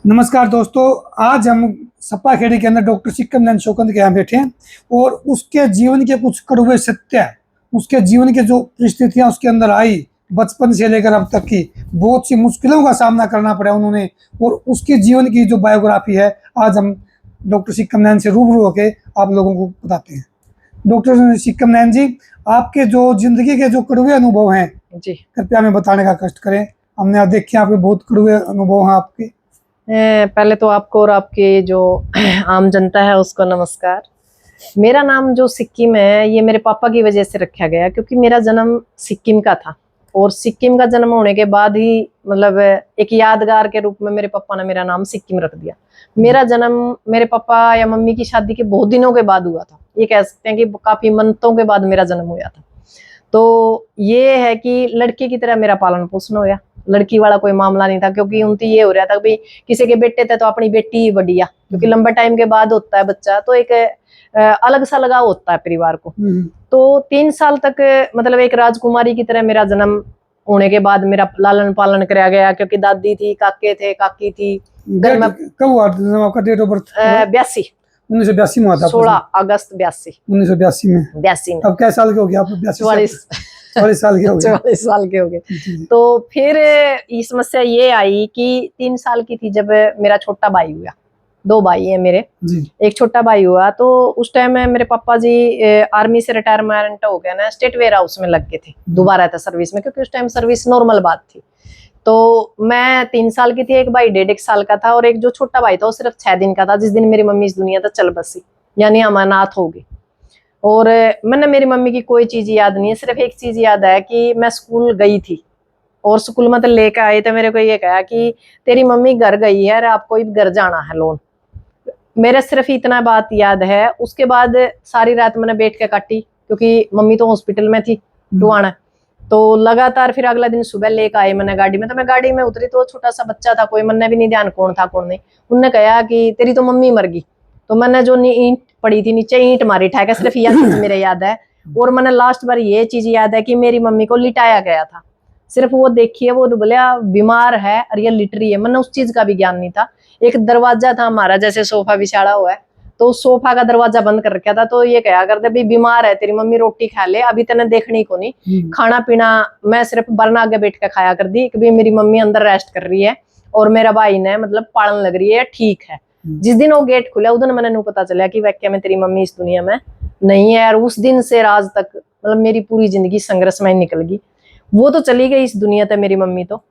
नमस्कार दोस्तों, आज हम सपा खेड़ी के अंदर डॉक्टर सिक्कम नैन शौकत के यहाँ बैठे हैं और उसके जीवन के कुछ कड़वे सत्य, उसके जीवन के जो परिस्थितियां उसके अंदर आई बचपन से लेकर अब तक की बहुत सी मुश्किलों का सामना करना पड़ा उन्होंने, और उसके जीवन की जो बायोग्राफी है आज हम डॉक्टर सिक्कम नैन से रूबरू होकर आप लोगों को बताते हैं। डॉक्टर सिक्कम नैन जी, आपके जो जिंदगी के जो कड़वे अनुभव हैं जी, कृपया हमें बताने का कष्ट करें। हमने देखे आपके बहुत कड़वे अनुभव हैं आपके। पहले तो आपको और आपके जो आम जनता है उसको नमस्कार। मेरा नाम जो सिक्किम है ये मेरे पापा की वजह से रखा गया, क्योंकि मेरा जन्म सिक्किम का था और सिक्किम का जन्म होने के बाद ही मतलब एक यादगार के रूप में मेरे पापा ने मेरा नाम सिक्किम रख दिया। मेरा जन्म मेरे पापा या मम्मी की शादी के बहुत दिनों के बाद हुआ था। ये कह सकते हैं कि काफी मन्नतों के बाद मेरा जन्म हुआ था। तो ये है कि लड़के की तरह मेरा पालन पोषण होया, लड़की वाला कोई मामला नहीं था, क्योंकि उनकी ये हो रहा था कि किसी के बेटे थे तो अपनी बेटी ही बढ़िया, क्योंकि लंबा टाइम के बाद होता है बच्चा तो एक अलग सा लगाव होता है परिवार को। तो 3 साल तक मतलब एक राजकुमारी की तरह मेरा जन्म होने के बाद मेरा लालन पालन कराया गया, क्योंकि दादी थी, काके थे, काकी थी। कब हुआ आपका डेट ऑफ बर्थ? 82 1982 में हुआ था। 16 अगस्त 1982 में। 82 में। अब क्या साल के हो गए आप? 44 साल के हो गए। 44 साल के हो गए। तो फिर ये समस्या ये आई कि 3 साल की थी जब मेरा छोटा भाई हुआ। 2 भाई है मेरे जी। एक छोटा भाई हुआ तो उस टाइम में मेरे पापा जी आर्मी से रिटायरमेंट हो गया ना, स्टेट वेयर हाउस में लग गए थे, दोबारा था सर्विस में, क्योंकि उस टाइम सर्विस नॉर्मल बात थी। तो मैं 3 साल की थी, एक भाई 1.5 साल का था और एक जो छोटा भाई था वो सिर्फ 6 दिन का था, जिस दिन मेरी मम्मी इस दुनिया तक चल बसी, यानी अमरनाथ हो गई। और मैंने मेरी मम्मी की कोई चीज याद नहीं है, सिर्फ एक चीज याद है कि मैं स्कूल गई थी और स्कूल में तो लेकर आए थे, मेरे को ये कहा कि तेरी मम्मी घर गई है, आपको घर जाना है लोन। मेरे सिर्फ इतना बात याद है। उसके बाद सारी रात मैंने बैठ के काटी, क्योंकि मम्मी तो हॉस्पिटल में थी टुआना। तो लगातार फिर अगला दिन सुबह लेकर आए मैंने गाड़ी में। तो मैं गाड़ी में उतरी तो छोटा सा बच्चा था, कोई मैंने भी नहीं ध्यान कौन था कौन नहीं। उनने कहा कि तेरी तो मम्मी मर गई। तो मैंने जो ईंट पड़ी थी नीचे, ईंट मारी ठा के, सिर्फ यह चीज मेरे याद है। और मैंने लास्ट बार ये चीज याद है कि मेरी मम्मी को लिटाया गया था, सिर्फ वो देखिए, वो बोलिया बीमार है और ये लिट रही है। मैंने उस चीज का भी ज्ञान नहीं था। एक दरवाजा था हमारा, जैसे सोफा बिछाड़ा हुआ है, तो सोफा का दरवाजा बंद कर रखा था। तो ये कहा करते भी बीमार है तेरी मम्मी, रोटी खा ले, अभी तेने देखनी को नहीं। खाना पीना मैं सिर्फ बरना आगे बैठ के खाया कर दी कि मेरी मम्मी अंदर रेस्ट कर रही है और मेरा भाई ने मतलब पालन लग रही है, ठीक है। जिस दिन वो गेट खुला उस दिन मैंने नू पता चला कि वाकई में तेरी मम्मी इस दुनिया में नहीं है। और उस दिन से आज तक मतलब मेरी पूरी जिंदगी संघर्ष में निकल गई। वो तो चली गई इस दुनिया तक मेरी मम्मी तो।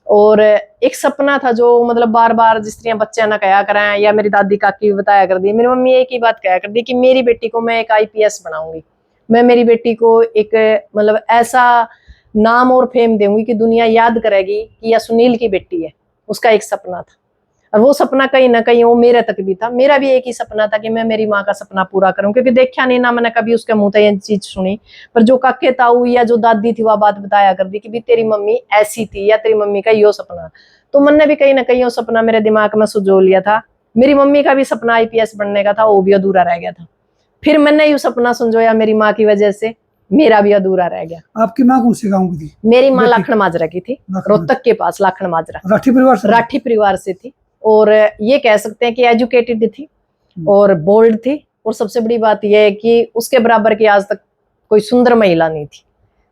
और एक सपना था जो मतलब बार बार जिस तरह बच्चे ना कहा करें, या मेरी दादी काकी भी बताया कर दी, मेरी मम्मी एक ही बात कहा कर दी कि मेरी बेटी को मैं एक IPS बनाऊंगी, मैं मेरी बेटी को एक मतलब ऐसा नाम और फेम दूंगी कि दुनिया याद करेगी कि यह सुनील की बेटी है। उसका एक सपना था और वो सपना कहीं ना कहीं वो मेरे तक भी था। मेरा भी एक ही सपना था कि मैं मेरी माँ का सपना पूरा करूं, क्योंकि देखा नहीं ना मैंने कभी उसके मुंह से ये चीज सुनी, पर जो काके ताऊ या जो दादी थी वह बात बताया कर दी कि भी तेरी मम्मी ऐसी थी या तेरी मम्मी का यो सपना। तो मैंने भी कहीं ना कहीं वो सपना मेरे दिमाग में सुजो लिया था। मेरी मम्मी का भी सपना IPS बनने का था, वो भी अधूरा रह गया था। फिर मैंने यू सपना संजोया मेरी माँ की वजह से, मेरा भी अधूरा रह गया। आपकी माँ कौन से गाँव की थी? मेरी माँ लाखन माजरा की थी, रोहतक के पास लाखन माजरा, राठी परिवार से थी। और ये कह सकते हैं कि एजुकेटेड थी और बोल्ड थी। और सबसे बड़ी बात यह है कि उसके बराबर की आज तक कोई सुंदर महिला नहीं थी।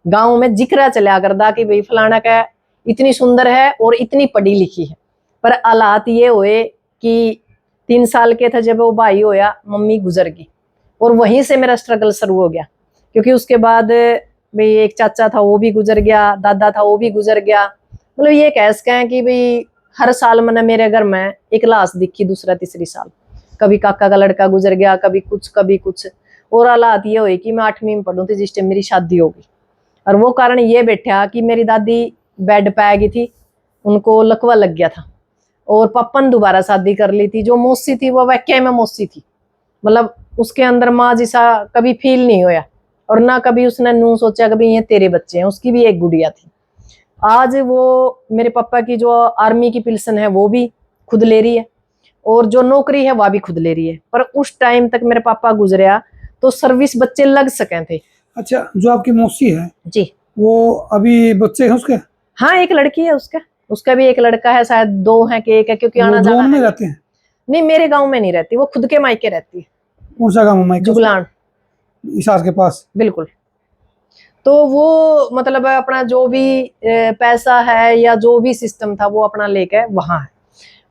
गांव में जिक्र चला करदा कि भाई फलाना का इतनी सुंदर है और इतनी पढ़ी लिखी है। पर हालात ये हुए कि 3 साल के था जब वो भाई होया, मम्मी गुजर गई और वहीं से मेरा स्ट्रगल शुरू हो गया। क्योंकि उसके बाद भाई एक चाचा था वो भी गुजर गया, दादा था वो भी गुजर गया। मतलब ये कह सकें कि भाई हर साल मैंने मेरे घर में एक लाश दिखी, दूसरा तीसरी साल। कभी काका का लड़का गुजर गया, कभी कुछ कभी कुछ। और हालात ये हुए कि मैं 8वीं में पढ़ूं थी जिस टाइम मेरी शादी हो गई। और वो कारण ये बैठा कि मेरी दादी बेड पे आ गई थी, उनको लकवा लग गया था और पापा ने दोबारा शादी कर ली थी। जो मौसी थी वो वाकई में मौसी थी, मतलब उसके अंदर माँ जैसा कभी फील नहीं होया। और ना कभी उसने नू सोचा कभी ये तेरे बच्चे हैं। उसकी भी एक गुड़िया थी। आज वो मेरे पापा की जो आर्मी की पेंशन है वो भी खुद ले रही है और जो नौकरी है वह भी खुद ले रही है। पर उस टाइम तक मेरे पापा गुजरिया तो सर्विस बच्चे लग सके थे। अच्छा, जो आपकी मौसी है जी, वो अभी बच्चे हैं उसके? हाँ, एक लड़की है उसका। उसका भी एक लड़का है, शायद 2 है कि 1 है, क्योंकि आना जाना में रहते हैं। नहीं, मेरे गांव में नहीं रहती, वो खुद के मायके रहती है। कौन सा गाँव मायके? जुगलान, हिसार के पास। बिल्कुल। तो वो मतलब अपना जो भी पैसा है या जो भी सिस्टम था वो अपना लेके वहां है,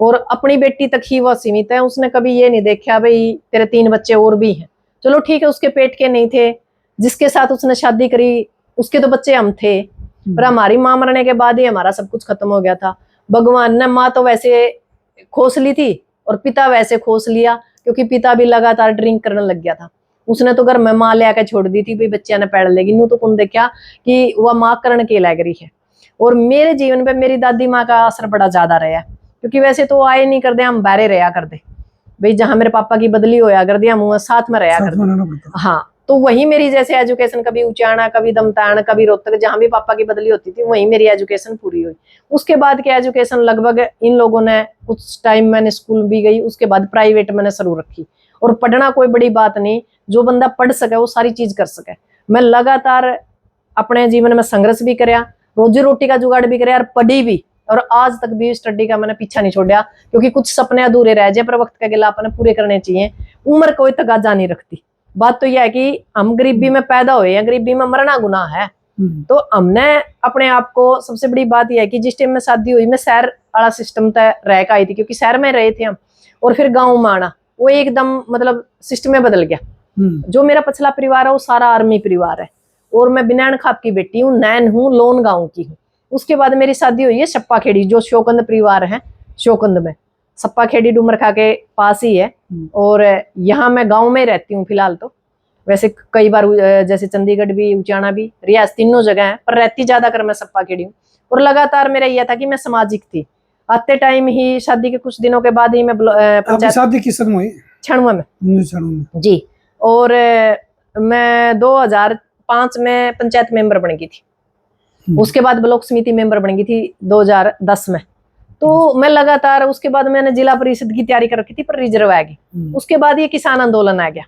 और अपनी बेटी तक ही वो सीमित है। उसने कभी ये नहीं देखा भाई तेरे 3 बच्चे और भी हैं, चलो ठीक है, उसके पेट के नहीं थे, जिसके साथ उसने शादी करी उसके तो बच्चे हम थे, पर हमारी माँ मरने के बाद ही हमारा सब कुछ खत्म हो गया था। भगवान ने माँ तो वैसे खोस ली थी और पिता वैसे खोस लिया, क्योंकि पिता भी लगातार ड्रिंक करने लग गया था। उसने तो घर में माँ ले आकर छोड़ दी थी, भाई बच्चिया ने पैड़ लेगी, नू तो कौन देखा कि वह माँ करण के लग रही है। और मेरे जीवन पे मेरी दादी माँ का असर बड़ा ज्यादा रहा, क्योंकि वैसे तो आए नहीं करते, हम बाहरे रहा करते भाई, जहां मेरे पापा की बदली होया कर दिया हम साथ में रहा करते। हाँ, तो वही मेरी जैसे एजुकेशन, कभी उचाना, कभी दमतान, कभी रोहतक, जहां भी पापा की बदली होती थी वहीं मेरी एजुकेशन पूरी हुई। उसके बाद की एजुकेशन लगभग इन लोगों ने, कुछ टाइम मैंने स्कूल भी गई, उसके बाद प्राइवेट मैंने शुरू रखी। और पढ़ना कोई बड़ी बात नहीं, जो बंदा पढ़ सके वो सारी चीज कर सके। मैं लगातार अपने जीवन में संघर्ष भी कराया, रोजी रोटी का जुगाड़ भी कराया और पढ़ी भी, और आज तक भी स्टडी का मैंने पीछा नहीं छोड़ा, क्योंकि कुछ सपने अधूरे रह जाए पर वक्त के गिला अपने पूरे करने चाहिए। उम्र कोई तकाजा नहीं रखती। बात तो यह है कि हम गरीबी में पैदा हुए हैं, गरीबी में मरना गुनाह है। तो हमने अपने आप को, सबसे बड़ी बात यह है कि जिस टाइम में शादी हुई मैं शहर वाला सिस्टम तय रह के आई थी, क्योंकि शहर में रहे थे हम, और फिर गाँव में आना, वो एकदम मतलब सिस्टम में बदल गया। जो मेरा पिछला परिवार है वो सारा आर्मी परिवार है, और मैं बिनान खाप की बेटी हूँ, नैन हूँ, लोन गाँव की हूँ। उसके बाद मेरी शादी हुई है सप्पा खेड़ी, जो शोकंद परिवार है, शोकंद में सप्पा खेड़ी डुमरखा के पास ही है। और यहाँ मैं गांव में रहती हूँ फिलहाल तो, वैसे कई बार जैसे चंडीगढ़ भी, उचाना भी, रियाज, तीनों जगह है, पर रहती ज्यादा कर मैं सप्पा खेड़ी हूँ। और लगातार मेरा यह था कि मैं सामाजिक थी। आते टाइम ही शादी के कुछ दिनों के बाद ही मैं पंचायत, शादी किस समय हुई? छणुआ में जी। और मैं 2005 में पंचायत मेंबर बन गई थी। उसके बाद ब्लॉक समिति मेंबर बन गई थी 2010 में। तो मैं लगातार, उसके बाद मैंने जिला परिषद की तैयारी कर रखी थी पर रिजर्व आ गई। उसके बाद ये किसान आंदोलन आ गया,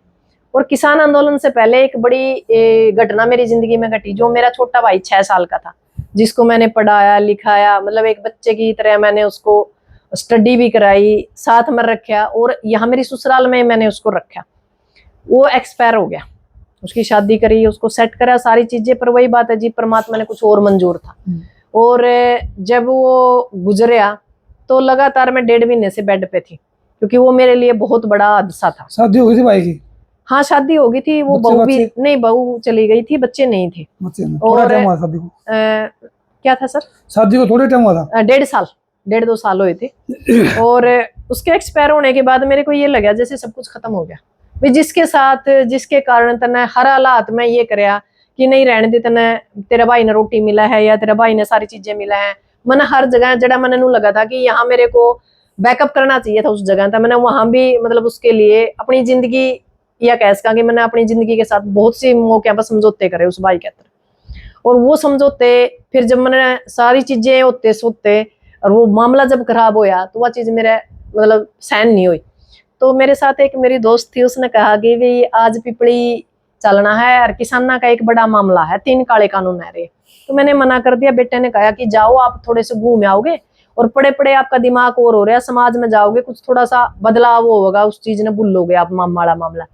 और किसान आंदोलन से पहले एक बड़ी घटना मेरी जिंदगी में घटी। जो मेरा छोटा भाई 6 साल का था, जिसको मैंने पढ़ाया लिखाया, मतलब एक बच्चे की तरह मैंने उसको स्टडी भी कराई, साथ में रखा, और यहाँ मेरी ससुराल में मैंने उसको रखा। वो एक्सपायर हो गया, उसकी शादी करी, उसको सेट करा सारी चीजें, पर वही बात है जी, परमात्मा ने कुछ और मंजूर था। और जब वो गुजरिया तो लगातार मैं 1.5 महीने से बेड पे थी, क्योंकि वो मेरे लिए बहुत बड़ा हादसा था। शादी हो गई थी भाई की? हाँ, शादी हो गई थी, वो बहू भी नहीं, बहू चली गई थी, बच्चे नहीं थे। और शादी को क्या था सर? शादी को थोड़े टाइम हुआ था, 1.5 साल, 1.5-2 साल हुए थे। और उसके एक्सपायर होने के बाद मेरे को ये लगा जैसे सब कुछ खत्म हो गया भाई, जिसके साथ, जिसके कारण तने हर हालात में ये कराया कि नहीं रहने दे, तने तेरे भाई ने रोटी मिला है या तेरे भाई ने सारी चीजें मिला है। मैंने हर जगह जड़ा मैंने नू लगा था कि यहाँ मेरे को बैकअप करना चाहिए था, उस जगह था मैंने वहां भी मतलब उसके लिए अपनी जिंदगी, या कह सका कि मैंने अपनी जिंदगी के साथ बहुत सी मौके पर समझौते करे उस भाई के अंदर। और वो समझौते फिर जब मैंने सारी चीजें होते सोते और वो मामला जब खराब होया तो वह चीज मेरे मतलब सहन नहीं हुई। तो मेरे साथ एक मेरी दोस्त थी, उसने कहा कि भाई आज पिपली चलना है और किसाना का एक बड़ा मामला है, 3 काले कानून है रे। तो मैंने मना कर दिया। बेटे ने कहा कि जाओ आप थोड़े से घूम आओगे, और पड़े पड़े आपका दिमाग और हो रहा है, समाज में जाओगे कुछ थोड़ा सा बदलाव होगा, उस चीज ने भूलोगे आप मामला।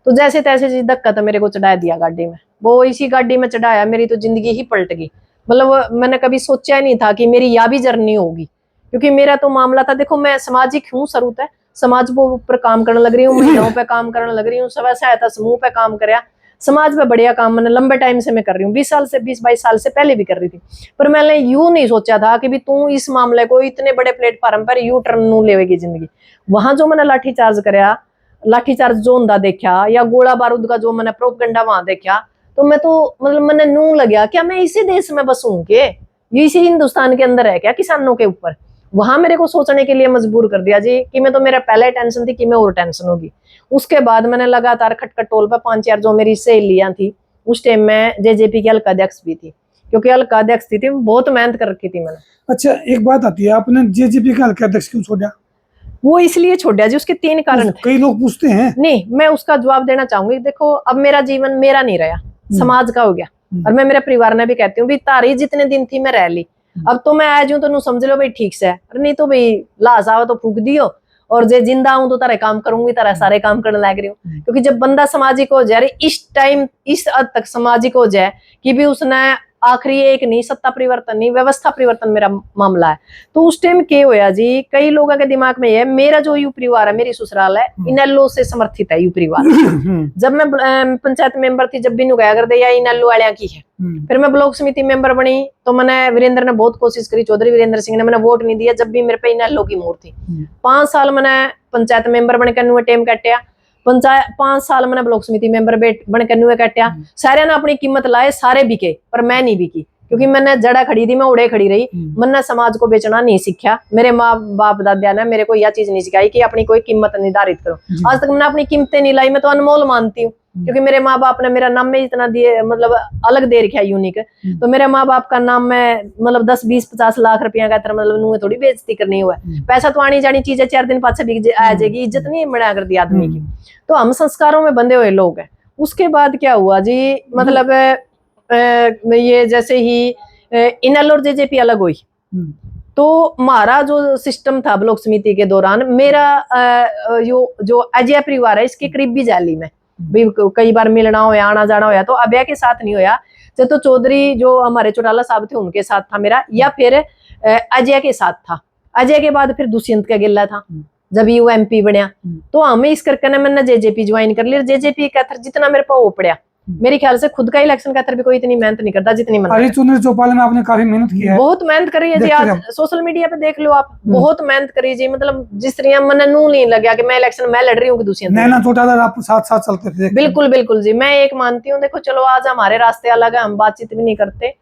तो जैसे तैसे चीज धक्का तो मेरे को चढ़ा दिया गाड़ी में, वो इसी गाड़ी में चढ़ाया, मेरी तो जिंदगी ही पलट गई। मतलब मैंने कभी सोचा ही नहीं था कि मेरी यह भी जर्नी होगी, क्योंकि मेरा तो मामला था, देखो मैं सामाजिक हूँ शुरू से, समाज के ऊपर काम करने लग रही हूँ, महिलाओं पे काम करने लग रही हूँ, स्वयं सहायता समूह पे काम कराया, समाज में बढ़िया काम मैंने लंबे टाइम से मैं कर रही हूँ, 20-22 साल से पहले भी कर रही थी। पर मैंने यूं नहीं सोचा था कि भी तू इस मामले को इतने बड़े प्लेटफॉर्म पर यू टर्न नू लेवेगी जिंदगी। वहां जो मैंने लाठीचार्ज कराया, लाठीचार्ज जो होंदा देखा, या गोला बारूद का जो मैंने प्रोपगंडा वहां देखा, तो मैं तो मतलब मैंने नू लगा क्या मैं इसी देश में बसूं के, ये इसी हिंदुस्तान के अंदर है क्या किसानों के ऊपर। वहां मेरे को सोचने के लिए मजबूर कर दिया जी, कि मैं तो मेरा पहले टेंशन थी कि मैं और टेंशन होगी। उसके बाद मैंने लगातार खटखट टोल पर 5-4 जो मेरी सहेलियां थी, उस टाइम में जेजेपी की हल्का अध्यक्ष भी थी, क्योंकि हल्का अध्यक्ष थी बहुत मेहनत कर रखी थी मैंने। अच्छा, एक बात आती है, आपने जेजेपी का हल्का अध्यक्ष क्यों छोड़ा? वो इसलिए छोड़ा जी, उसके 3 कारण थे। कई लोग पूछते हैं। नहीं, मैं उसका जवाब देना चाहूंगी। देखो अब मेरा जीवन मेरा नहीं रहा, समाज का हो गया, और मैं मेरे परिवार ने भी कहती हूँ भी तारी जितने दिन थी मैं रह ली, अब तो मैं आज हूं तो नू समझ लो भाई ठीक से है, अरे नहीं तो भाई लाश आवे तो फूक दियो, और जे जिंदा हूं तो तारे काम करूंगी, तारा सारे काम करने लग रही हूँ। क्योंकि जब बंदा सामाजिक हो जाए, इस टाइम इस हद तक सामाजिक हो जाए कि भी उसने आखिरी एक नहीं, सत्ता परिवर्तन नहीं, व्यवस्था परिवर्तन मेरा मामला है। तो उस टाइम क्या होया जी, कई लोगों के दिमाग में है मेरा जो यू परिवार है, मेरी ससुराल है, इनेलो से समर्थित है यू परिवार। जब मैं पंचायत मेंबर थी, जब भी नु गया कर दे या इनेलो वालिया की है। फिर मैं ब्लॉक समिति मेंबर बनी तो मैंने वीरेंद्र ने बहुत कोशिश करी, चौधरी वीरेंद्र सिंह ने, मैंने वोट नहीं दिया जब भी मेरे पे इनेलो की मोहर थी। 5 साल मैंने पंचायत मेंबर बन कर नुए टेम कटिया, 5 साल मैंने ब्लॉक समिति मेंबर बन कर नुए कटिया। सारे ने अपनी कीमत लाए, सारे बिके, पर मैं नहीं बिकी, क्योंकि मैंने जड़ा खड़ी थी, मैं उड़े खड़ी रही। मैंने समाज को बेचना नहीं सीखा, मेरे माँ बाप दादा ने मेरे को यह चीज नहीं सिखाई कि अपनी कोई कीमत निर्धारित करो। आज तक मैंने अपनी कीमतें नहीं लाई, मैं तो अनमोल मानती हूँ, क्योंकि मेरे माँ बाप ने मेरा नाम में इतना दिए, मतलब अलग दे रखा है यूनिक। तो मेरे माँ बाप का नाम में मतलब 10, 20, 50 लाख रुपया का तरह, मतलब नुए थोड़ी बेइज्जती करनी हुआ है। पैसा तो आनी जानी चीज है, 4 दिन पाछे बिक आ जाएगी, इज्जत नहीं बना कर दी आदमी की। तो हम संस्कारों में बंधे हुए लोग हैं। उसके बाद क्या हुआ जी, मतलब ये जैसे ही इनेलो और जेजेपी अलग हुई, तो हमारा जो सिस्टम था ब्लॉक समिति के दौरान, मेरा जो अजय परिवार है इसके करीबी जाली में भी कई बार मिलना होया, आना जाना होया, तो अभय के साथ नहीं होया, तो चौधरी जो हमारे चौटाला साहब थे उनके साथ था मेरा, या फिर अजय के साथ था। अजय के बाद फिर दुष्यंत का गिल्ला था जब यू एमपी बनया, तो हमें इस करके मैंने जेजेपी ज्वाइन कर लिया। जेजेपी का थर जितना मेरे पास वो पड़ा, मेरे ख्याल से खुद का इलेक्शन का भी कोई इतनी मेहनत नहीं करता जितनी मैंने। हरिचंद्र चौपाल में आपने काफी मेहनत की है, बहुत मेहनत करी है जी, आज सोशल मीडिया पे देख लो आप, बहुत मेहनत करी जी। मतलब जिस तरह मैंने नू नहीं लगा कि मैं इलेक्शन में लड़ रही हूँ कि दूसरी नैना चौटाला आप साथ साथ चलते थे। बिल्कुल बिल्कुल जी, मैं एक मानती हूँ, देखो चलो आज हमारे रास्ते अलग है, हम बातचीत भी नहीं करते।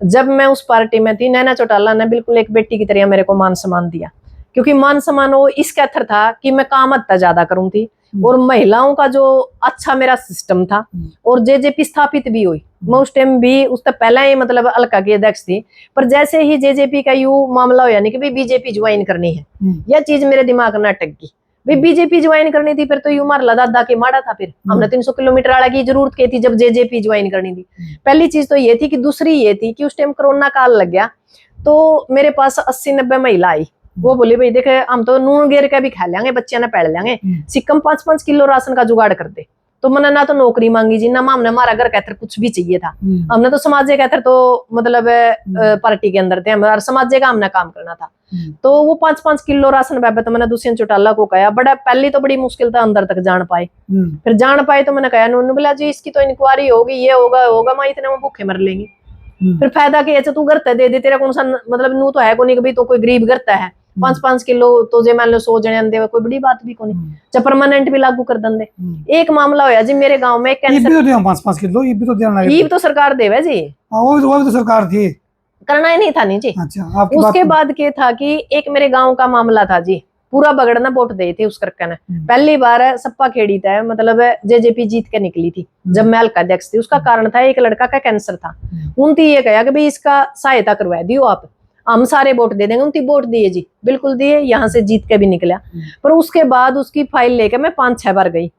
जब मैं उस पार्टी में थी, नैना चौटाला ने बिल्कुल एक बेटी की तरह मेरे को मान सम्मान दिया, क्योंकि मान सम्मान वो इसका असर था कि मैं काम इतना ज्यादा करूँ थी, और महिलाओं का जो अच्छा मेरा सिस्टम था, और जेजेपी स्थापित भी हुई। मैं उस टाइम भी, उससे पहले ही मतलब अलका की अध्यक्ष थी, पर जैसे ही जेजेपी का यू मामला हो, यानी कि भाई बीजेपी ज्वाइन करनी है, यह चीज मेरे दिमाग में अटक गई। भाई बीजेपी ज्वाइन करनी थी, फिर तो यू मार दादा के माड़ा था, फिर हमने 300 किलोमीटर आगे की जरूरत की थी जब जेजेपी ज्वाइन करनी थी। पहली चीज तो ये थी कि, दूसरी ये थी कि उस टाइम कोरोना काल लग गया, तो मेरे पास 80-90 महिला आई। वो बोले भाई देखे, हम तो नून गेर का भी खा लेंगे, बच्चे ना पैड़ लेंगे, सिक्कम 5-5 किलो राशन का जुगाड़ कर दे। तो मैंने ना तो नौकरी मांगी जी, ना हमने हमारा घर कहते कुछ भी चाहिए था। हमने तो समाज कहते तो मतलब पार्टी के अंदर थे, हमारा समाज का हमने काम करना था। तो वो 5-5 किलो राशन बाबा, तो मैंने दुष्यंत चौटाला को कहा, बड़ा पहली तो बड़ी मुश्किल था अंदर तक जान पाए। फिर जान पाए तो मैंने कहा, नून बोला जी इसकी तो इंक्वायरी होगी, ये होगा मैं इतने में भूखे मर लेंगे। फिर फायदा क्या, तू घर दे दे, तेरा कौन सा मतलब नू तो है को नहीं, कभी तो कोई गरीब घर है 5-5 किलो, तो जे मान लो 100 जने दे, कोई बड़ी बात भी कोनी, जब परमानेंट भी लागू कर दंदे। एक मामला होया जी मेरे गांव में, कैंसर 5-5 किलो ये भी तो देना ये तो सरकार देवे जी, वो तो सरकार थी, करना ही नहीं था नहीं जी। अच्छा, उसके बाद क्या था कि एक मेरे गांव का मामला था जी, पूरा बगड़ना वोट दे थे उस करके ने, पहली बार सप्पा खेड़ी था, मतलब जेजेपी जीत के निकली थी जब मैं हल्का अध्यक्ष थी। उसका कारण था एक लड़का का कैंसर था, उनती ये कहा कि भाई इसका सहायता करवा दियो आप, हम सारे वोट दे देंगे। उनकी वोट दिए जी, बिल्कुल दिए, यहाँ से जीत के भी निकला। पर उसके बाद उसकी फाइल लेके मैं 5-6 बार गई,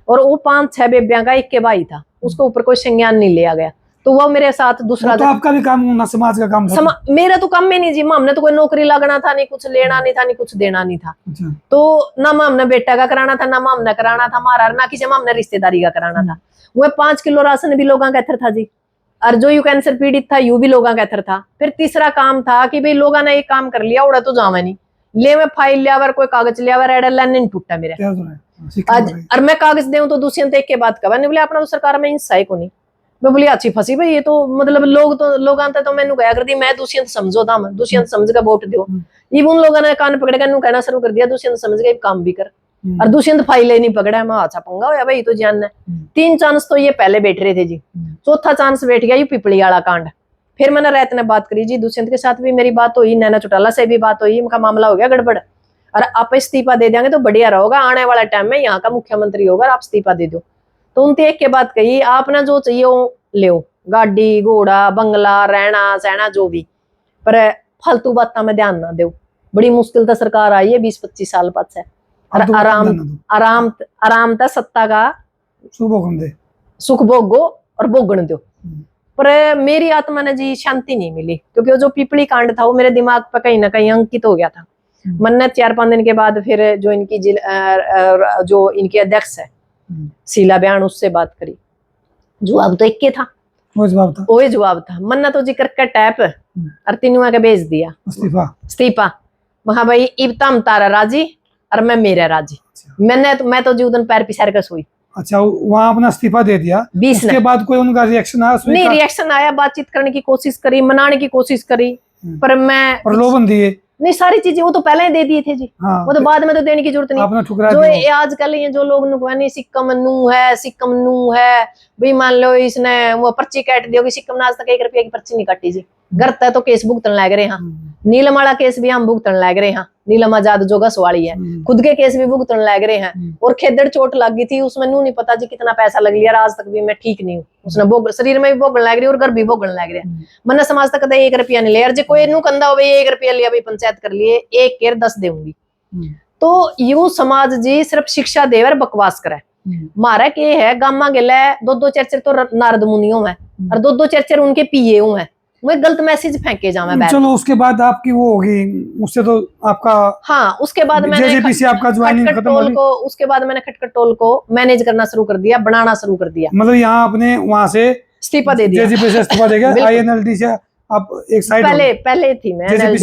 और वो 5-6 बेबियां का एक के भाई था, उसके ऊपर कोई संज्ञान नहीं लिया गया। तो वो मेरे साथ दूसरा, तो आपका भी काम ना समाज का काम था? मेरा तो काम में नहीं जी, हमने तो कोई नौकरी लगना था नहीं, कुछ लेना नहीं था, नहीं कुछ देना नहीं था। तो ना हमने बेटा का कराना था, ना हमने कराना था मारा, ना किसी हमने रिश्तेदारी का कराना था। वो 5 किलो राशन भी लोगों का असर था जी, और जो यू कैंसर पीड़ित था यू भी लोगों का असर था। फिर तीसरा काम था कि भाई लोगों ने एक काम कर लिया, उड़ा तो जावा नहीं ले, मैं फाइल लिया कोई कागज लिया एडल नहीं टूटा मेरे आज, और मैं कागज दूं तो दुष्यंत एक के बाद कहा, बोले अपना तो सरकार में हिस्सा ही को नहीं। मैं बोली अच्छी फंसी भाई, ये तो मतलब लोग आते तो मैंने गया कर दी, मैं दुष्यंत समझो था, मैं दुष्यंत समझ का वोट दो। ये उन लोगों ने कान पकड़ के कहना शुरू कर दिया, दुष्यंत समझ के काम भी कर, और दुष्यंत फाइल नहीं पकड़ा। मैं अच्छा पंगा हो भाई तो जान 3 चांस तो ये पहले बैठ रहे थे जी, चौथा चांस बैठ गया ये पिपली वाला कांड। फिर मैंने रात ने बात करी जी, दुष्यंत के साथ भी मेरी बात हुई, नैना चौटाला से भी बात हुई, इनका मामला हो गया गड़बड़, और आप इस्तीफा दे देंगे तो बढ़िया रहोगा, आने वाला टाइम में यहाँ का मुख्यमंत्री होगा, आप इस्तीफा दे दो। तो उनकी एक के बात कही, आपने जो चाहिए वो ले, गाड़ी घोड़ा बंगला रहना सहना जो भी, पर फालतू बात में ध्यान ना दो। बड़ी मुश्किल था सरकार आई है 20-25 साल बाद से, आराम था सत्ता का सुख भोगो और भोगन दो। पर मेरी आत्मा ने जी शांति नहीं मिली, क्योंकि वो जो पिपली कांड था वो मेरे दिमाग पर कहीं ना कहीं अंकित हो गया था। मैंने 4-5 दिन के बाद फिर जो इनकी जो इनके अध्यक्ष है शीला बयान, उससे बात करी। जवाब तो एक के था, वही जवाब था। मन्ना तो जी करके टैप और तीनों के भेज दिया इस्तीफा। वहां भाई इब्तम तारा राजी और मैं मेरा राजी। मैं तो जी उदन पैर पिसार कर सोई। अच्छा, वहां अपना इस्तीफा दे दिया। 20 उसके बाद कोई उनका रिएक्शन आया? नहीं, रिएक्शन आया, बातचीत करने की कोशिश करी, मनाने की कोशिश करी, पर मैं प्रलोभन दिए। नहीं, सारी चीजें वो तो पहले ही दे दिए थे जी। हाँ, वो तो बाद में तो देने की जरूरत नहीं। जो आजकल ये जो लोग नुकवानी सिक्कम नू है भाई, मान लो इसने वो पर्ची काट दी होगी, सिक्कम ने आज तक 1 रुपया की पर्ची नहीं काटी जी। गरत है तो केस भुगतन लग रहे हैं। नीलम वाला केस भी हम भुगतन लग रहे हैं, नीलम आजाद जो गस वाली है, खुद के केस भी भुगतन लग रहे हैं। और खेदड़ चोट लग गई थी उसमें, नू नहीं पता जी कितना पैसा लग लिया, आज तक भी मैं ठीक नहीं हूँ। उसने शरीर में भी भोगन लग रही और घर भी भोगन लग रहा है। मैंने समाज तक 1 रुपया नहीं लिया, जी कोई नू कंधा हो 1 रुपया लिया भाई, पंचायत कर लिए 1 केर 10 देंगी। तो यू समाज जी सिर्फ शिक्षा देवर बकवास करे। मारा के है गामा गेला 2-2 चर्चर तो नारद मुनियों है और 2-2 चर्चर उनके पीए है, वो गलत मैसेज फेंके जावे। चलो उसके बाद आपकी वो होगी, उससे तो आपका हाँ, उसके बाद मैंने जेजेपीसी आपका ज्वाइनिंग खत्म हो गई। उसके बाद मैंने खटखट टोल को मैनेज करना शुरू कर दिया, बनाना शुरू कर दिया। मतलब यहाँ आपने वहां से इस्तीफा दे दिया, जेजेपी से इस्तीफा दे गया, INLD से आप एक साइड पहले थी मैं, जेजेपी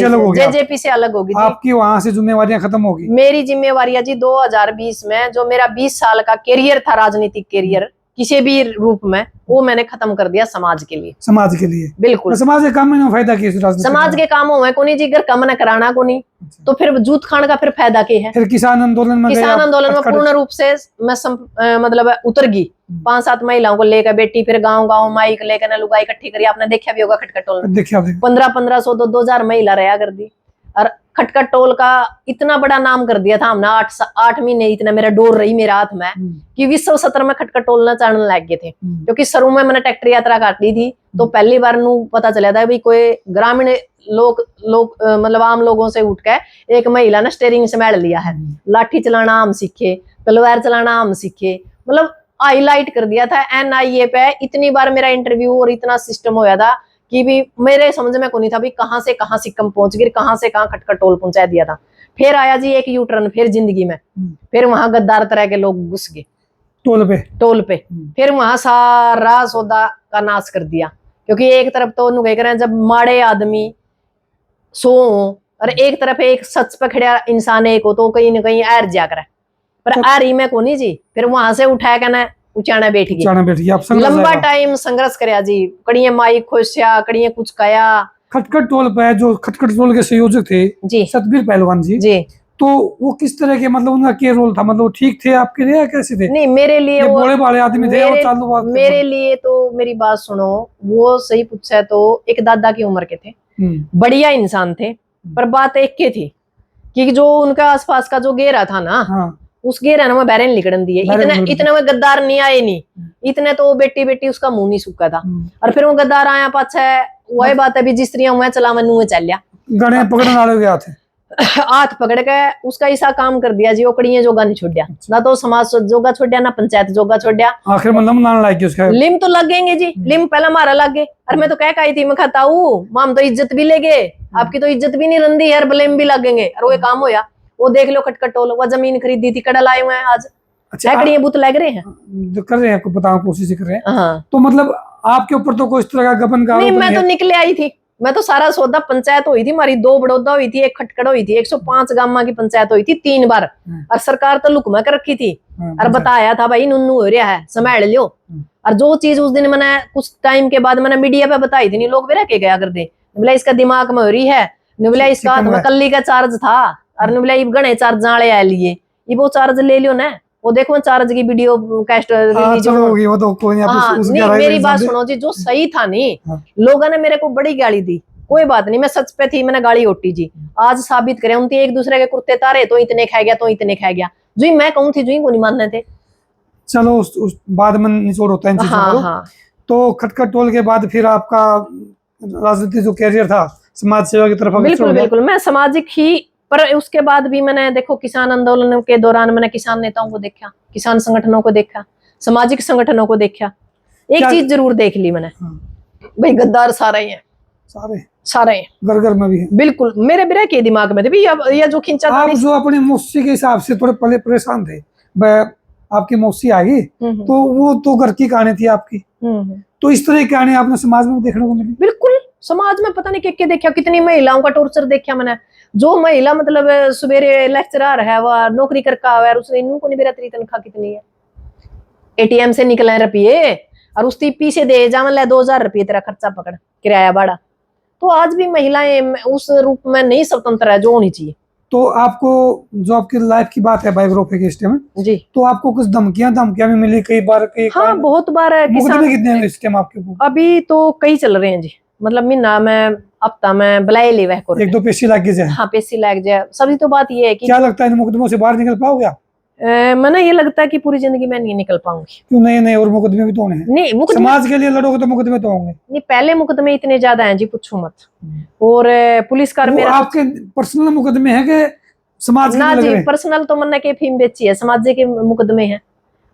से अलग होगी। आपकी वहां से जिम्मेवारियां खत्म होगी। मेरी जिम्मेवारियां जी 2020 में जो मेरा 20 साल का कैरियर था, राजनीतिक कैरियर किसी भी रूप में, वो मैंने खत्म कर दिया समाज के लिए। समाज के लिए बिल्कुल, समाज के काम में फायदा किया? समाज के कामों में कोनी जी, घर कम न कराना कोनी, तो फिर जूत खान का फिर फायदा क्या है? फिर किसान आंदोलन में पूर्ण रूप से मैं मतलब उतर गई। 5-7 महिलाओं को लेकर बेटी, फिर गांव माइक लेकर लुगाई इकट्ठी करी। आपने देखा भी होगा खटखट टोल में 1500 2,000 महिला रहा कर दी। और खटखट टोल का इतना बड़ा नाम कर दिया था हमने, 8 महीने इतना मेरा डोर रही मेरे हाथ में कि विश्व सत्र में खटखट टोल न चढ़ने लग गए थे। क्योंकि शुरू में मैंने ट्रैक्टर यात्रा काटी थी, तो पहली बार नू पता चला था भाई कोई ग्रामीण लोग मतलब आम लोगों से उठ के एक महिला ने स्टेयरिंग संभाल लिया है। लाठी चलाना हम सीखे, तलवार चलाना हम सीखे, मतलब हाईलाइट कर दिया था NIA पे। इतनी बार मेरा इंटरव्यू और इतना सिस्टम होया था कि भी मेरे समझ में को नहीं था भी कहां से कहां सिक्कम पहुंच गई, कहां से कहां खटखट टोल पहुंचा दिया था। फिर आया जी एक U-टर्न, फिर जिंदगी में, फिर वहां गद्दार तरह के लोग घुस गए टोल पे। फिर वहां सारा सौदा का नाश कर दिया, क्योंकि एक तरफ तो कह रहे हैं जब माड़े आदमी सो और एक तरफ एक सच पे खड़ा इंसान एक हो, तो कहीं ना कहीं एर जा करे, पर आ रही मैं को नहीं जी। फिर वहां से उठाया कहना उचाना बैठ गई। लंबा टाइम संघर्ष करया जी, कड़िए माई खोसिया, कड़िए कुछ कया। खटखट टोल पे जो खटखट टोल के संयोजक थे जी सतबीर पहलवान जी, तो वो किस तरह के, मतलब उनका क्या रोल था? मतलब ठीक थे आपके लिए या कैसे थे? नहीं, मेरे लिए वो बड़े बड़े आदमी थे और चालू बात मेरे लिए तो मेरी बात सुनो, वो सही पूछा तो एक दादा की उम्र के थे, बढ़िया इंसान थे। पर बात एक के थी कि जो उनका आसपास का जो घेरा था ना, उस घेरा में बैरन लिखड़न दिए। इतने में गद्दार नहीं आए, नहीं इतने तो बेटी उसका मुंह नहीं सूखा था। और फिर वो गद्दार आया पाछे, वही बात है भी जिस तरह मैं चला मैं नुए चल लिया, गणे पकड़ने वाले गया थे, हाथ पकड़ के उसका ऐसा काम कर दिया जी। ओकड़िए जोगा नहीं छोड़िया, ना तो समाज जोगा छोड़िया, ना पंचायत जोगा छोड़िया। आखिर में लिम तो लगेंगे जी, लिम पहला मारा लग गए। और मैं तो कह आई थी, मैं खाता हूँ माम तो इज्जत भी ले गए, आपकी तो इज्जत भी नहीं रंदी है, ब्लेम भी लगेंगे। और वो काम होया, वो देख लो खटखट टोल, वो जमीन खरीदी थी, कड़ा लाए हुए हैं आज। अच्छा, बुत लग रहे हैं, जो कर रहे हैं, आपको बताओ कोशिश कर रहे हैं। तो मतलब आपके ऊपर तो कोई इस तरह का गबन का नहीं, मैं तो निकले आई थी। मैं तो सारा सौदा, पंचायत हुई थी हमारी, 2 बड़ौदा हुई थी, 1 खटखड़ हुई थी, 105 गामा की पंचायत हुई थी 3 बार। और सरकार तो लुकमा कर रखी थी और बताया था भाई नुन्नू हो रहा है, संभाल लियो। और जो चीज उस दिन मैंने कुछ टाइम के बाद मैंने मीडिया पे बताई थी, नहीं लोग भी रह के गया कर दे, बोला इसका दिमाग में हो रही है, बोला इसका हाथ में कल्ली का चार्ज था, और बोला गणे चार्ज जाले आ लिए, ये वो चार्ज ले लियो ना। वो देखो चार्ज की वीडियो कैस्ट रिलीज होगी, वो तो कोई नहीं। मेरी बात सुनो जी, जो सही था नहीं, लोगों ने मेरे को बड़ी गाली दी, कोई बात नहीं, मैं सच पे थी, मैंने गाली उठी जी। आज साबित करें, उनके एक दूसरे के कुर्ते तारे, तो इतने खा गया, तो इतने खा गया, जो मैं कहूँ थी जो को नहीं मानने थे। चलो उस बाद में निचोड़ होता है इन चीजों को। तो खटखट टोल के बाद फिर आपका राजनीति जो कैरियर था समाज सेवा की तरफ? बिल्कुल, मैं सामाजिक ही, पर उसके बाद भी मैंने देखो किसान आंदोलन के दौरान मैंने किसान नेताओं को देखा, किसान संगठनों को देखा, सामाजिक संगठनों को देखा। एक चीज जरूर देख ली मैंने, भाई गद्दार सारे ही हैं, सारे सारे हैं, घर घर में भी है। बिल्कुल। मेरे बिरा के दिमाग में थे भी ये जो खिंचा था आप जो अपनी मौसी के हिसाब से थोड़े पहले परेशान थे, आपकी मौसी आ गई तो वो तो घर की कहानी थी आपकी, तो इस तरह की कहानी आपने समाज में देखने को मिली? बिल्कुल, समाज में पता नहीं क्या देखा, कितनी महिलाओं का टॉर्चर देखा मैंने। जो महिला मतलब सवेरे लेक्चरर है, वह नौकरी करके आवे, उसने इनको नहीं बेरा, तेरी तनख्वाह कितनी है, एटीएम से निकले रुपये और उसकी पीछे दे जावन ले 2000 रुपये तेरा खर्चा पकड़ किराया भाड़ा। तो आज भी महिलाएं उस रूप में नहीं स्वतंत्र है जो होनी चाहिए। तो आपको जो आपकी लाइफ की बात है बायोग्राफी के इस टाइम जी, तो आपको कुछ धमकियां भी मिली कई बार? हाँ, बहुत बार है। मुकदमे कितने हैं इस टाइम आपके ऊपर? अभी तो कई चल रहे हैं जी, मतलब महीना में हफ्ता में बुलाए ले वह एक दो पेशी लग जाए। हाँ, पेशी लग जाए। सभी तो बात ये है कि क्या लगता है इन मुकदमों से बाहर निकल पाओगे आप? मैंने ये लगता है कि पूरी जिंदगी में नहीं निकल पाऊंगी। क्यों? नहीं, और मुकदमे भी तो होने हैं। नहीं, मुकदमे समाज के लिए लड़ोगे तो मुकदमे तो होंगे। नहीं, पहले मुकदमे इतने ज्यादा हैं जी, पूछो मत। और पुलिस कार मेरा आपके पर्सनल मुकदमे हैं कि समाज ना के जी? लग रहे? पर्सनल तो मन्ना के फीम बेची है, समाज के मुकदमे हैं।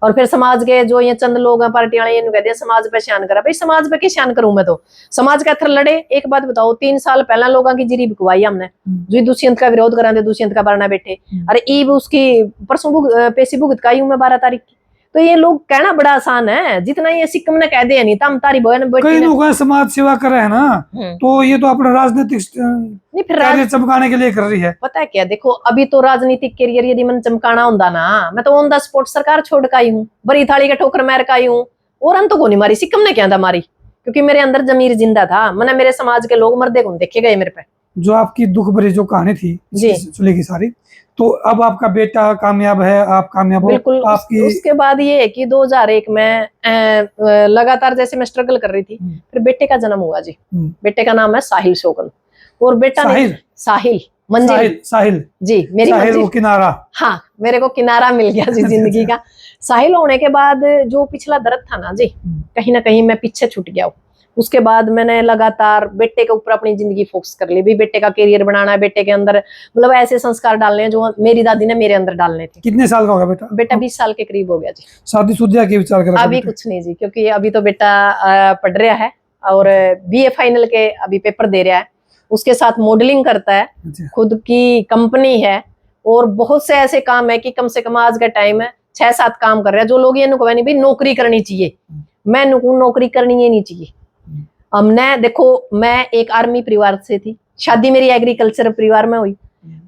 और फिर समाज के जो ये चंद लोग हैं, पार्टी वाले, ये कहते हैं समाज पे शान करा। भाई समाज पे क्या शान करूं मैं? तो समाज का थर लड़े। एक बात बताओ, 3 साल पहला लोगों की जिरी बिकवाई हमने, जो दुष्यंत का विरोध करा, दुष्यंत का बारना बैठे। अरे ईब उसकी परसों पेशी भुगत का हूं मैं 12 तारीख की। तो ये लोग कहना बड़ा आसान है, जितना ये सिक्कम ने कह दिया नहीं तम तारी बहन कई लोग समाज सेवा कर रहे हैं ना, तो ये तो अपना राजनीतिक नहीं, फिर कैरियर चमकाने के लिए कर रही है। पता है क्या, देखो अभी तो राजनीतिक करियर यदि मन चमकाना होता ना, मैं तो ऑन द स्पॉट सरकार छोड़ का आई हूँ, बड़ी थाली का ठोकर मार का आई हूँ। और अंत को नहीं मारी, सिक्कम ने क्या था मारी, क्योंकि मेरे अंदर जमीर जिंदा था। मैंने मेरे समाज के लोग मर्दे को देखे गए मेरे पे। जो आपकी दुख भरी जो कहानी थी सुनी की सारी, तो अब आपका बेटा कामयाब है, आप कामयाब हो? बिल्कुल। आपकी उसके बाद ये है कि 2001 में लगातार जैसे मैं स्ट्रगल कर रही थी, फिर बेटे का जन्म हुआ जी। बेटे का नाम है साहिल शोकन। और बेटा साहिल मंजिल, साहिल जी, मेरी साहिल वो किनारा। हाँ, मेरे को किनारा मिल गया जी जिंदगी का। साहिल होने के बाद जो पिछला दर्द था ना जी, कहीं ना कहीं मैं पीछे छूट गया हूँ। उसके बाद मैंने लगातार बेटे के ऊपर अपनी जिंदगी फोकस कर ली। भी बेटे का करियर बनाना है, बेटे के अंदर मतलब ऐसे संस्कार डालने हैं जो मेरी दादी ने मेरे अंदर डालने थे। कितने साल का होगा बेटा? बेटा 20 साल के करीब हो गया जी। शादीशुदा के विचार कर? अभी कुछ नहीं जी, क्योंकि अभी तो बेटा पढ़ रहा है और बीए फाइनल के अभी पेपर दे रहा है। उसके साथ मॉडलिंग करता है, खुद की कंपनी है, और बहुत से ऐसे काम है कि कम से कम आज का टाइम है 6-7 काम कर रहा है। जो लोग ये नहीं भाई नौकरी करनी चाहिए, मैं नौकरी करनी ही नहीं चाहिए। हमने देखो, मैं एक आर्मी परिवार से थी, शादी मेरी एग्रीकल्चर परिवार में हुई।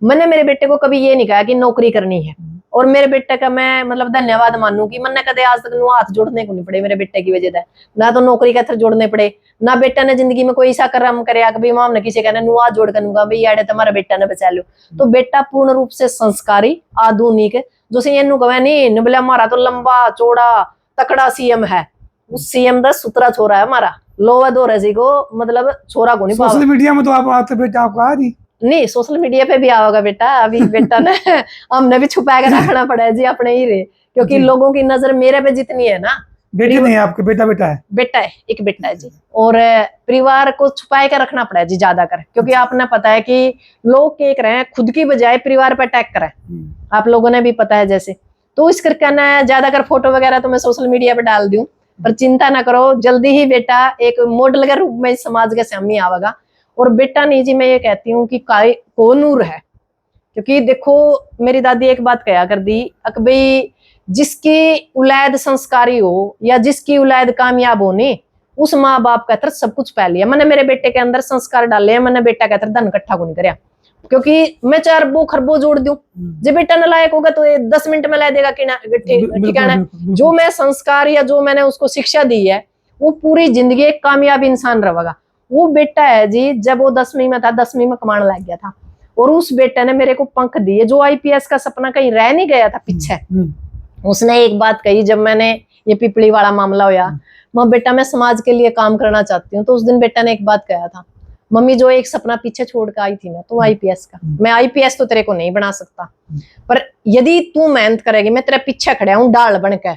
मैंने मेरे बेटे को कभी ये नहीं कहा कि नौकरी करनी है। और मेरे बेटे का मैं मतलब धन्यवाद मानू कि मैंने कदे आज तक हाथ जोड़ने को नहीं पड़े मेरे बेटे की वजह से। ना तो नौकरी का थर जोड़ने पड़े, ना बेटा ने जिंदगी में कोई ऐसा कर्म करे कि माम ने किसी कहना नु हाथ जोड़ करूंगा भाई यार तुम्हारा बेटा ने बचा लो। तो बेटा पूर्ण रूप से संस्कारी, आधुनिक, जो से नु कहे नहीं बोले हमारा तो लंबा चौड़ा तकड़ा सीएम है, उस सीएम का सुतरा छोरा है हमारा। लोवा दो रसी को मतलब छोरा को नहीं। सोशल मीडिया में तो आप आते बेटा आपका आ नहीं, सोशल मीडिया पे भी आओगा बेटा। अभी बेटा ने हमने भी छुपा कर रखना पड़ा है जी अपने ही रे, क्योंकि लोगों की नजर मेरे पे जितनी है ना। बेटी नहीं है आपके? बेटा है? बेटा है, एक बेटा है जी। और परिवार को छुपा कर रखना पड़ा है जी ज्यादा कर, क्योंकि आपने पता है कि लोग क्या कर रहे हैं, खुद की बजाय परिवार पे अटैक कर रहे हैं। आप लोगों ने भी पता है जैसे। तो इस करके ना ज्यादा कर फोटो वगैरह तो मैं सोशल मीडिया पे डाल दूं, पर चिंता ना करो, जल्दी ही बेटा एक मॉडल के रूप में समाज के सामने आवेगा। और बेटा नहीं जी, मैं ये कहती हूँ कि को नूर है, क्योंकि देखो मेरी दादी एक बात कहा कर दी कि भाई जिसकी औलाद संस्कारी हो या जिसकी औलाद कामयाब हो ने, उस माँ बाप का तरफ सब कुछ पा लिया। मैंने मेरे बेटे के अंदर संस्कार डाले हैं, मैंने बेटा का तरफ धन इकट्ठा को नहीं कराया, क्योंकि मैं 4 अरबों खरबों जोड़ दूं, जब बेटा नालायक होगा तो 10 मिनट में ला देगा ठिकाना। जो मैं संस्कार या जो मैंने उसको शिक्षा दी है, वो पूरी जिंदगी एक कामयाब इंसान रहेगा। वो बेटा है जी, जब वो 10वीं में था, 10वीं में कमाने लग गया था, और उस बेटे ने मेरे को पंख दिए। जो आईपीएस का सपना कहीं रह नहीं गया था पीछे। उसने एक बात कही जब मैंने ये पिपली वाला मामला होया, मां बेटा मैं समाज के लिए काम करना चाहती हूँ। तो उस दिन बेटा ने एक बात कहा था, मम्मी जो एक सपना पीछे छोड़ कर आई थी ना, तो आईपीएस का, मैं आईपीएस तो तेरे को नहीं बना सकता, पर यदि तू मेहनत करेगी, मैं तेरे पीछे खड़ा हूँ डाल बन के,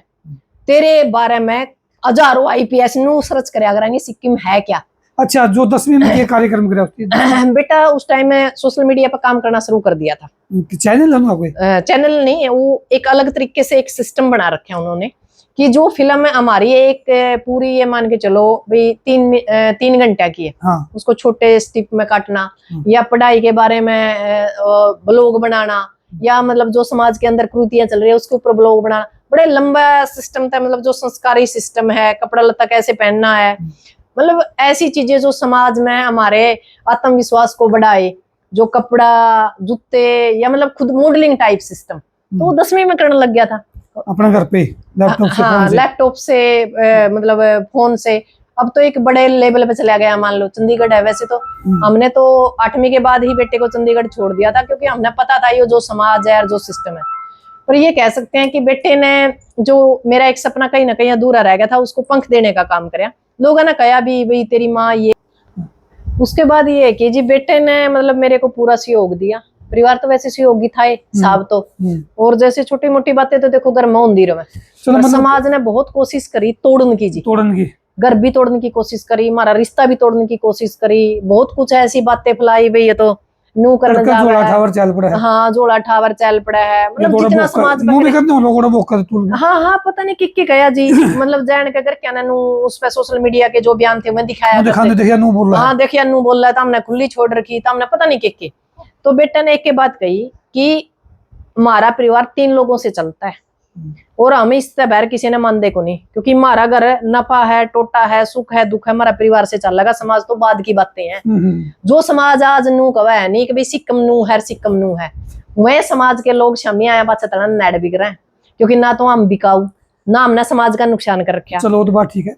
तेरे बारे में हजारों आईपीएस नु सर्च करेगा करेंगे सिक्किम है क्या। अच्छा, जो 10वीं में ये कार्यक्रम करा बेटा उस टाइम में सोशल मीडिया पर काम करना शुरू कर दिया था। चैनल है कोई? चैनल नहीं है, वो एक अलग तरीके से एक सिस्टम बना रखे हैं उन्होंने कि जो फिल्म है हमारी एक पूरी ये मान के चलो भाई 3 घंटे की है, हाँ। उसको छोटे स्टिप में काटना, या पढ़ाई के बारे में ब्लॉग बनाना, या मतलब जो समाज के अंदर कृतियां चल रही है उसके ऊपर ब्लॉग बनाना, बड़े लंबा सिस्टम था। मतलब जो संस्कारी सिस्टम है, कपड़ा लत्ता कैसे पहनना है, मतलब ऐसी चीजें जो समाज में हमारे आत्मविश्वास को बढ़ाए, जो कपड़ा जूते या मतलब खुद मॉडलिंग टाइप सिस्टम, तो वो 10वीं में करने लग गया था अपना घर पे लैपटॉप से, हाँ, लैपटॉप से मतलब फोन से। अब तो एक बड़े लेवल पे चला गया, मान लो चंडीगढ़ है। वैसे तो हमने तो 8वीं के बाद ही बेटे को चंडीगढ़ छोड़ दिया था, क्योंकि हमने पता था ये जो समाज है और जो सिस्टम है। पर ये कह सकते हैं कि बेटे ने जो मेरा एक सपना कहीं ना कहीं अधूरा रह गया था, उसको पंख देने का काम कराया। लोगों ने कहा भी भाई तेरी माँ ये। उसके बाद ये है कि जी बेटे ने मतलब मेरे को पूरा सहयोग दिया। परिवार तो वैसे सहयोगी था साहब तो, और जैसे छोटी मोटी बातें तो देखो घर में होंदी रहे। समाज ने बहुत कोशिश करी तोड़ने की, जी तोड़ने की, घर भी तोड़ने की कोशिश करी, हमारा रिश्ता भी तोड़ने की कोशिश करी, बहुत कुछ ऐसी बातें फैलाई भाई ये तो नू करने जा रहा है, हाँ जोड़ा ठावर चल पड़ा है। मतलब जितना समाज हाँ पता नहीं किक गया जी मतलब जैन के घर क्या नू उस पे सोशल मीडिया के जो बयान थे मैं दिखाया, हाँ देखिए नू बोल रहा था, हमने खुली छोड़ रखी था, हमने पता नहीं किक। तो बेटा ने एक के बात कही कि हमारा परिवार 3 लोगों से चलता है और हमें इससे बाहर किसी ने मान देखो नहीं, क्योंकि हमारा घर नफा है, टोटा है, सुख है, दुख है, हमारा परिवार से चल लगा। समाज तो बाद की बातें हैं। जो समाज आज नू कवा है नहीं कि भाई सिक्कम नू है, सिक्कम नू है, वह समाज के लोग शमिया आया बात चलना नेट बिक रहे हैं, क्योंकि ना तो हम बिकाऊ ना हमने समाज का नुकसान कर रखा। चलो तो बात ठीक है।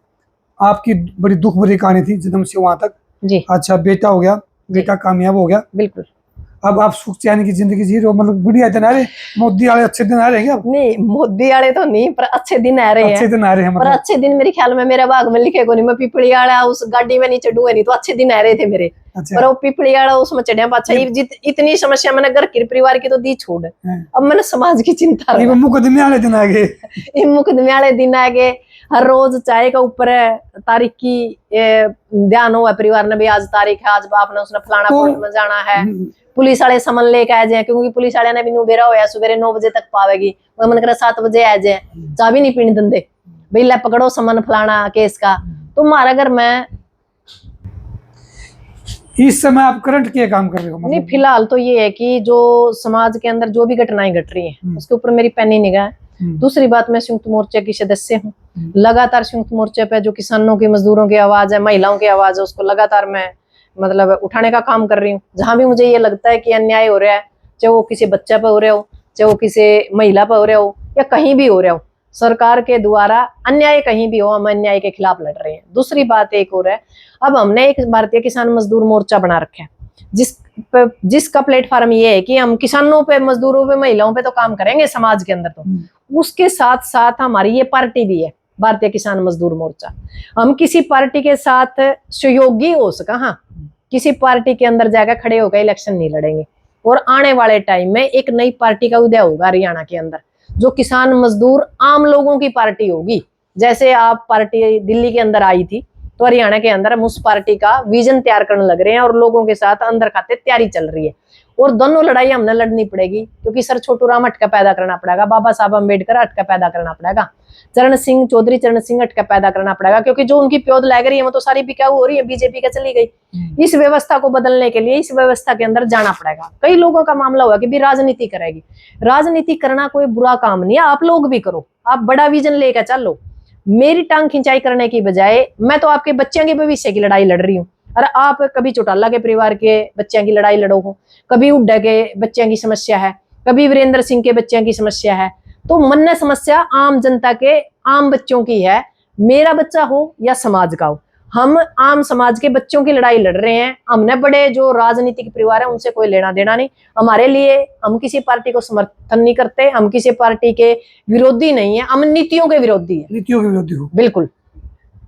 आपकी बड़ी दुख भरी कहानी थी जन्म से वहां तक जी। अच्छा बेटा हो गया, बेटा कामयाब हो गया, बिल्कुल। अब आप सुख चैन की जिंदगी जी रहे हो, मतलब बढ़िया दिन आ रहे, मोदी वाले अच्छे दिन आ रहे हैं। नहीं मोदी वाले तो नहीं, पर अच्छे दिन आ रहे हैं, अच्छे दिन आ रहे हैं। पर अच्छे दिन मेरे ख्याल में मेरे भाग में लिखे को नहीं, मैं पिपली वाला उस गाड़ी में नहीं चढ़ू नहीं, तो अच्छे दिन आ रहे थे मेरे। अच्छा। पर वो पिपली वाला उसमें चढ़िया पाछा इतनी समस्या मैंने घर की परिवार की तो दी छोड़, अब मैंने समाज की चिंता, मुकदमे वाले दिन आ गए, मुकदमे वाले दिन आ गए। हर रोज चाय का ऊपर तारीख की ध्यान हुआ परिवार ने भी, आज तारीख है, आज बाप ने उसने फलाना कोर्ट में जाना है, पुलिस वाले समन लेके आ जाए, क्योंकि पुलिस वाले ने भी नू बेरा होया सुबह 9 बजे तक पावेगी, वह मन करे 7 बजे आ जाए, चाबी नहीं पीने देंदे भाई ले पकड़ो समन फलाना केस का। तो हमारा घर में इस समय आप करंट क्या काम कर रहे हो? नहीं फिलहाल तो ये है कि जो समाज के अंदर जो भी घटनाएं घट रही हैं उसके ऊपर मेरी पैनी निगाह है। दूसरी बात, मैं संयुक्त मोर्चे की सदस्य हूँ, लगातार संयुक्त मोर्चे पे जो किसानों की, मजदूरों की आवाज है, महिलाओं की आवाज है, उसको लगातार मैं मतलब उठाने का काम कर रही हूँ। जहां भी मुझे ये लगता है कि अन्याय हो रहा है, चाहे वो किसी बच्चे पे हो रहा हो, चाहे वो किसी महिला पे हो रहा हो, या कहीं भी हो रहा हो, सरकार के द्वारा अन्याय कहीं भी हो, हम अन्याय के खिलाफ लड़ रहे हैं। दूसरी बात एक और है, अब हमने एक भारतीय किसान मजदूर मोर्चा बना रखा है, जिसका प्लेटफॉर्म ये है कि हम किसानों पे, मजदूरों पे, महिलाओं पे तो काम करेंगे समाज के अंदर, तो उसके साथ साथ हमारी ये पार्टी भी है भारतीय किसान मजदूर मोर्चा। हम किसी पार्टी के साथ सहयोगी हो सका, हाँ किसी पार्टी के अंदर जाकर खड़े होकर इलेक्शन नहीं लड़ेंगे। और आने वाले टाइम में एक नई पार्टी का उदय होगा हरियाणा के अंदर, जो किसान मजदूर आम लोगों की पार्टी होगी। जैसे आप पार्टी दिल्ली के अंदर आई थी, तो हरियाणा के अंदर हम उस पार्टी का विजन तैयार करने लग रहे हैं और लोगों के साथ अंदर खाते तैयारी चल रही है। और दोनों लड़ाई हमने लड़नी पड़ेगी, क्योंकि सर छोटू राम अटका पैदा करना पड़ेगा, बाबा साहब अम्बेडकर अटका पैदा करना पड़ेगा, चरण सिंह चौधरी चरण सिंह अटका पैदा करना पड़ेगा, क्योंकि जो उनकी प्योद लग रही है वो तो सारी बिकाऊ हो रही है, बीजेपी का चली गई। इस व्यवस्था को बदलने के लिए इस व्यवस्था के अंदर जाना पड़ेगा। कई लोगों का मामला हुआ कि भी राजनीति करेगी, राजनीति करना कोई बुरा काम नहीं है, आप लोग भी करो, आप बड़ा विजन लेकर चलो। मेरी टांग खिंचाई करने की बजाय मैं तो आपके बच्चों के भविष्य की लड़ाई लड़ रही हूँ। और आप कभी चौटाला के परिवार के बच्चों की लड़ाई लड़ो हो, कभी हुड्डा के बच्चों की समस्या है, कभी वीरेंद्र सिंह के बच्चों की समस्या है, तो मन समस्या आम जनता के, आम बच्चों की है। मेरा बच्चा हो या समाज का हो, हम आम समाज के बच्चों की लड़ाई लड़ रहे हैं। हमने बड़े जो राजनीतिक परिवार है उनसे कोई लेना देना नहीं। हमारे लिए, हम किसी पार्टी को समर्थन नहीं करते, हम किसी पार्टी के विरोधी नहीं है, हम नीतियों के विरोधी है। नीतियों के विरोधी हो? बिल्कुल।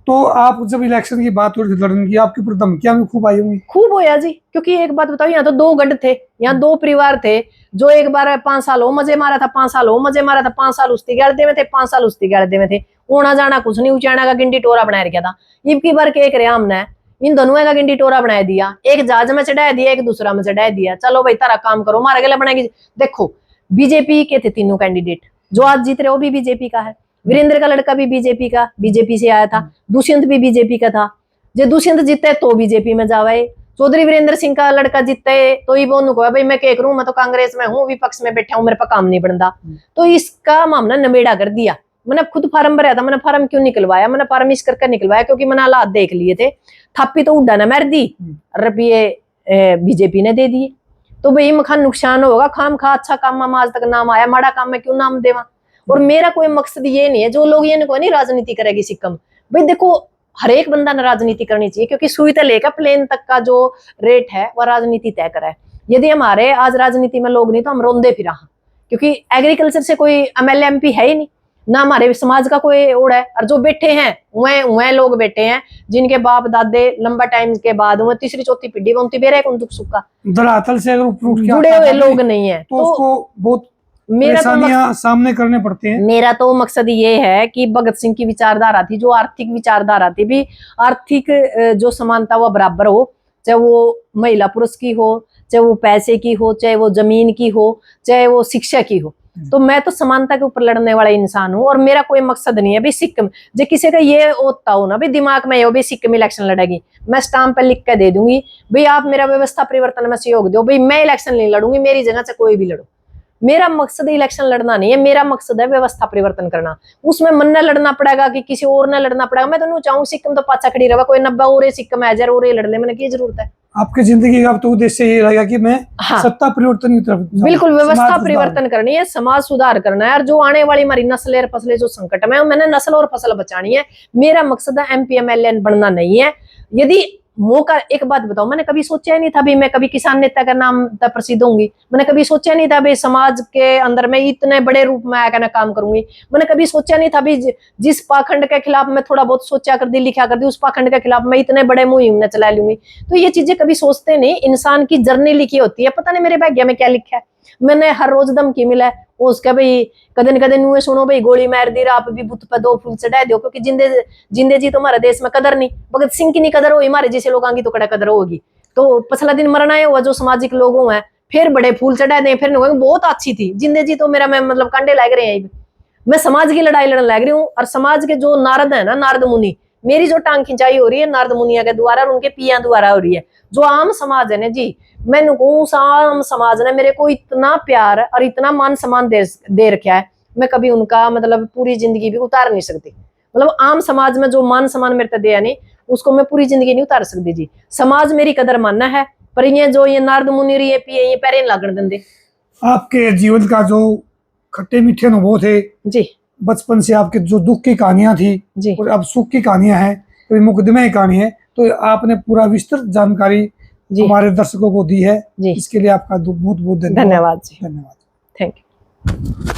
तो आप जब इलेक्शन की बात हुई लड़ने की, आपकी धमकियां भी खूब आई होंगी? खूब होया जी, क्योंकि एक बात बताओ, यहाँ तो 2 गढ़ थे, यहाँ 2 परिवार थे, जो एक बार 5 साल हो मजे मारा था, 5 साल हो मजे मारा था, 5 साल उस्ती गैलदे में थे, 5 साल उस्ती गैलदे में थे, ओना जाना कुछ नहीं, उचाना का गिंडी टोरा बना रखा था। इब की बार के रहा हमने इन दोनों का गिंडी टोरा बना दिया, एक जहाज में चढ़ा दिया, एक दूसरा में चढ़ा दिया। चलो भाई तारा काम करो, मारे गले बनाएगी। देखो बीजेपी के थे तीनों कैंडिडेट, जो आज जीत रहे वो भी बीजेपी का है, वीरेंद्र का लड़का भी बीजेपी से आया था, दुष्यंत भी बीजेपी का था। जो दुष्यंत जीते तो बीजेपी में जावे, चौधरी वीरेंद्र सिंह का लड़का जीते तो ये बोलू को भाई मैं क्या करूं, मैं तो कांग्रेस में हूँ, विपक्ष में बैठा हूं, मेरे पर काम नहीं बनता। तो इसका मामला नमेड़ा कर दिया। मैंने खुद फार्म भरा था, मैंने फार्म क्यों निकलवाया, मैंने फार्म इस करके निकलवाया क्योंकि मैंने हालात देख लिए थे। थापी तो उड्डा न मार दी, रुपये बीजेपी ने दे दिए, तो भाई मखान नुकसान होगा। खाम खा अच्छा काम में आज तक नाम आया, माड़ा काम में क्यों नाम देवा। और मेरा कोई मकसद ये नहीं है, जो लोग ये नहीं राजनीति करेगी सिक्किम, भाई देखो हर एक बंदा ने राजनीति करनी चाहिए, क्योंकि सुई से लेकर प्लेन तक का जो रेट है वह राजनीति तय करे। यदि हमारे आज राजनीति में लोग नहीं तो हम रोंदे फिर, क्योंकि एग्रीकल्चर से कोई एमएलए एमपी है ही नहीं ना, हमारे समाज का कोई ओढ़ है। और जो बैठे हैं वह लोग बैठे हैं जिनके बाप दादे लंबा टाइम के बाद तीसरी चौथी पीढ़ी बनती बेरे दुख सुखा धरातल से अगर जुड़े हुए लोग नहीं है तो उसको बहुत परेशानियां सामने करने पड़ते हैं। मेरा तो मकसद ये है कि भगत सिंह की विचारधारा थी, जो आर्थिक विचारधारा थी, भी आर्थिक जो समानता वो बराबर हो, चाहे वो महिला पुरुष की हो, चाहे वो पैसे की हो, चाहे वो जमीन की हो, चाहे वो शिक्षा की हो। तो मैं तो समानता के ऊपर लड़ने वाला इंसान हूँ। और मेरा कोई मकसद नहीं है भाई सिक्किम, जो किसी का ये होता हो ना भाई दिमाग में, भाई सिक्किम इलेक्शन लड़ेगी, मैं स्टाम्प पे लिख के दे दूंगी भाई आप मेरा व्यवस्था परिवर्तन में सहयोग दो, भाई मैं इलेक्शन नहीं लड़ूंगी, मेरी जगह से कोई भी लड़ो। मेरा मकसद इलेक्शन लड़ना नहीं है, मेरा मकसद है व्यवस्था परिवर्तन करना। उसमें मन न लड़ना पड़ेगा कि किसी और न लड़ना पड़ेगा। मैं तो नहीं चाहूँ सिक्किम तो पाछा खड़ी रहा, कोई 90 और सिक्किम है जर और लड़ ले, मैंने की जरूरत है। आपकी जिंदगी का तो उद्देश्य ये रहेगा कि मैं सत्ता परिवर्तन की तरफ, बिल्कुल व्यवस्था परिवर्तन करनी है, समाज सुधार करना है। और जो आने वाली हमारी नस्ल और फसलें जो संकट में, मैंने नस्ल और फसल बचानी है। मेरा मकसद है एमपी एमएलए बनना नहीं है। यदि मौका, एक बात बताओ, मैंने कभी सोचा ही नहीं था भी मैं कभी किसान नेता का नाम तक प्रसिद्ध होंगी। मैंने कभी सोचा नहीं था भी समाज के अंदर मैं इतने बड़े रूप में आकर ना काम करूंगी। मैंने कभी सोचा नहीं था भी जिस पाखंड के खिलाफ मैं थोड़ा बहुत सोचा कर दी, लिखा कर दी, उस पाखंड के खिलाफ मैं इतने बड़े मुहिम न चला लूंगी। तो ये चीजें कभी सोचते नहीं। इंसान की जर्नी लिखी होती है, पता नहीं मेरे भाग्य में क्या लिखा है। मैंने हर रोज दम की मिला है उसका भाई, कदे न कदे नुए सुनो भाई गोली मार दी, आप भी बुत पे 2 फूल चढ़ा दो, क्योंकि जिंदे जी तो हमारे देश में कदर नहीं। भगत सिंह की नहीं कदर हुई, हमारे जैसे लोग आएंगे तो कड़ा कदर होगी। तो पछला दिन मरना है हुआ जो सामाजिक लोगों है, फिर बड़े फूल चढ़ा दें, फिर बहुत अच्छी थी जिंदे जी तो मेरा, मैं मतलब कांडे लग रहे हैं। मैं समाज की लड़ाई लड़ने लग रही हूँ। और समाज के जो नारद है ना, नारद मुनि, मेरी जो टांग खिंचाई हो रही है नारद मुनिया के द्वारा और उनके पिया द्वारा हो रही है। जो आम समाज है ना जी, मैं आम समाज ने मेरे को इतना प्यार और इतना मान सम्मान दे रखा है, मैं कभी उनका मतलब पूरी जिंदगी भी उतार नहीं सकती। मतलब आम समाज में जो मान सम्मान मेरे को दिया नहीं, उसको मैं पूरी जिंदगी नहीं उतार सकती जी। समाज मेरी कदर मानना है, पर ये जो ये नारद मुनि रही है ये पैरे लागण देंगे। आपके जीवन का जो खट्टे मीठे अनुभव थे जी, बचपन से आपके जो दुख की कहानियां थी जी, और अब सुख की कहानियां हैं, कोई मुकदमे की कहानी है, तो आपने पूरा विस्तृत जानकारी हमारे दर्शकों को दी है। इसके लिए आपका बहुत बहुत धन्यवाद जी। धन्यवाद। Thank you.